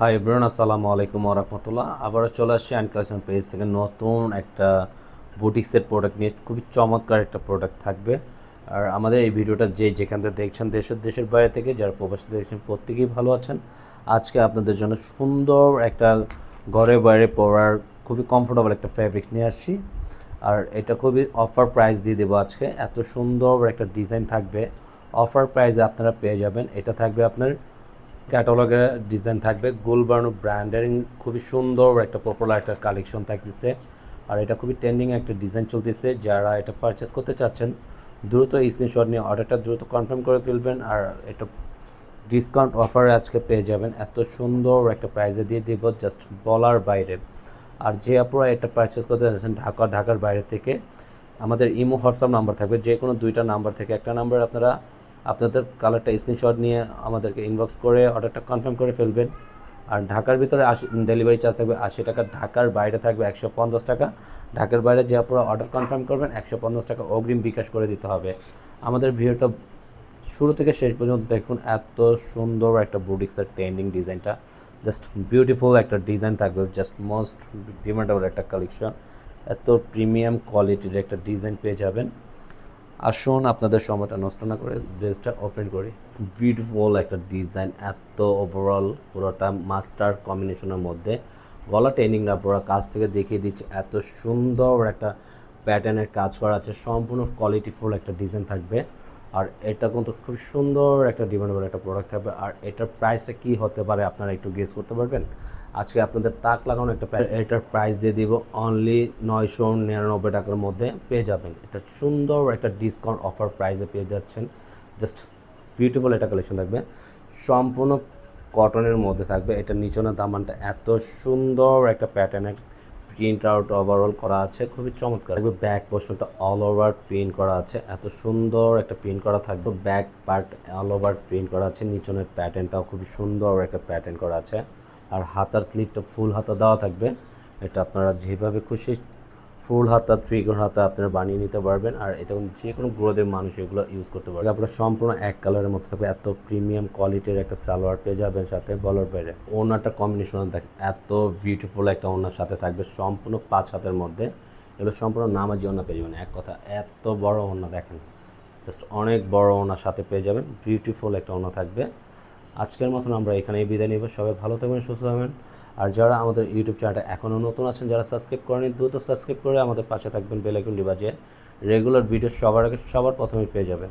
Hi everyone, আসসালামু আলাইকুম ওয়া রাহমাতুল্লাহ। আবারও চলে আসছি অ্যান্ড কালেকশন পেজ থেকে নতুন একটা বুটিক্সের প্রোডাক্ট নিয়ে। খুবই চমৎকার একটা প্রোডাক্ট থাকবে। আর আমাদের এই ভিডিওটা যেখান থেকে দেখছেন, দেশের বাইরে থেকে যারা প্রবাসী দেখছেন, প্রত্যেকেই ভালো আছেন। আজকে আপনাদের জন্য সুন্দর একটা ঘরে বাইরে পরার খুবই কমফোর্টেবল একটা ফ্যাব্রিক নিয়ে আসছি। আর এটা খুবই অফার প্রাইস দিয়ে দেবো আজকে। এত সুন্দর একটা ডিজাইন থাকবে, অফার প্রাইসে আপনারা পেয়ে যাবেন। এটা থাকবে আপনার ক্যাটালগে ডিজাইন থাকবে, গোলবার্নো ব্র্যান্ডের খুবই সুন্দর একটা পপুলার একটা কালেকশন থাকতেছে। আর এটা খুবই ট্রেন্ডিং একটা ডিজাইন চলতেছে। যারা এটা পারচেস করতে চাচ্ছেন দ্রুত স্ক্রিনশট নিয়ে অর্ডারটা দ্রুত কনফার্ম করে ফেলবেন। আর এটা ডিসকাউন্ট অফারে আজকে পেয়ে যাবেন। এত সুন্দর একটা প্রাইসে দিয়ে দেব, জাস্ট বলার বাইরে। আর যে আপনারা এটা পারচেস করতে চাচ্ছেন ঢাকার বাইরে থেকে, আমাদের ইমো হোয়াটসঅ্যাপ নাম্বার থাকবে, যে কোনো দুইটা নাম্বার থেকে একটা নাম্বার আপনারা আপনাদের কালারটা স্ক্রিনশট নিয়ে আমাদেরকে ইনবক্স করে অর্ডারটা কনফার্ম করে ফেলবেন। আর ঢাকার ভিতরে ডেলিভারি চার্জ থাকবে 80 টাকা, ঢাকার বাইরে থাকবে 150 টাকা। ঢাকার বাইরে যে আপনারা অর্ডার কনফার্ম করবেন 150 টাকা অগ্রিম বিকাশ করে দিতে হবে। আমাদের ভিডিওটা শুরু থেকে শেষ পর্যন্ত দেখুন। এত সুন্দর একটা বুটিক্সের ট্রেন্ডিং ডিজাইনটা, জাস্ট বিউটিফুল একটা ডিজাইন থাকবে, জাস্ট মোস্ট ডিমান্ডেবল একটা কালেকশন। এত প্রিমিয়াম কোয়ালিটির একটা ডিজাইন পেয়ে যাবেন। আসুন আপনাদের সময়টা নষ্ট না করে ড্রেসটা ওপেন করি। বিউটিফুল একটা ডিজাইন, এত ওভারঅল পুরোটা মাস্টার কম্বিনেশনের মধ্যে। গলা ট্রেনিং না, পুরো কাজ থেকে দেখিয়ে দিচ্ছে। এত সুন্দর একটা প্যাটার্নের কাজ করা আছে, সম্পূর্ণ কোয়ালিটিফুল একটা ডিজাইন থাকবে। আর এটা কিন্তু খুব সুন্দর একটা ডিমান্ডেবল একটা প্রোডাক্ট থাকবে। আর এটার প্রাইসে কী হতে পারে আপনারা একটু গেস করতে পারবেন? আজকে আপনাদের তাক লাগানো একটা এটার প্রাইস দিয়ে দিব অনলি 999 টাকার মধ্যে পেয়ে যাবেন। এটা সুন্দর একটা ডিসকাউন্ট অফার প্রাইসে পেয়ে যাচ্ছেন। জাস্ট বিউটিফুল একটা কালেকশন থাকবে, সম্পূর্ণ কটনের মধ্যে থাকবে। এটা নিচনের দামানটা এত সুন্দর একটা প্যাটার্নের প্রিন্ট আউট ওভারঅল করা আছে, খুবই চমৎকার। ব্যাক পোর্শনটা অল ওভার প্রিন্ট করা আছে, এত সুন্দর একটা প্রিন্ট করা থাকবে। Back part all over print করা আছে, নিচনের প্যাটার্নটাও খুবই সুন্দর একটা প্যাটার্ন করা আছে। আর হাতার স্লিভটা ফুল হাতা দেওয়া থাকবে। এটা আপনারা যেভাবে খুশি ফুল হাতা, ত্রিকোণ হাতা আপনারা বানিয়ে নিতে পারবেন। আর এটা যে কোনো গ্রোদের মানুষ এগুলো ইউজ করতে পারবে। আপনারা সম্পূর্ণ এক কালারের মধ্যে থাকবে, এত প্রিমিয়াম কোয়ালিটির একটা সালোয়ার পেয়ে যাবেন সাথে। বলার বাইরে ওনাটা কম্বিনেশন দেখেন, এত বিউটিফুল একটা ওনার সাথে থাকবে, সম্পূর্ণ 5 হাতের মধ্যে। এগুলো সম্পূর্ণ নামাজি ওনা পেয়ে যাবেন। এক কথা, এত বড় ওনা দেখেন, জাস্ট অনেক বড় ওনার সাথে পেয়ে যাবেন। বিউটিফুল একটা ওনা থাকবে। আজকের মতন আমরা এখানেই বিদায় নিব। সবাই ভালো থাকবেন, সুস্থ থাকবেন। আর যারা আমাদের ইউটিউব চ্যানেলটা এখনও নতুন আছেন, যারা সাবস্ক্রাইব করেনি, দ্রুত সাবস্ক্রাইব করে আমাদের পাশে থাকবেন, বেল আইকনটি বাজিয়ে রেগুলার ভিডিও সবার আগে সবার প্রথমেই পেয়ে যাবেন।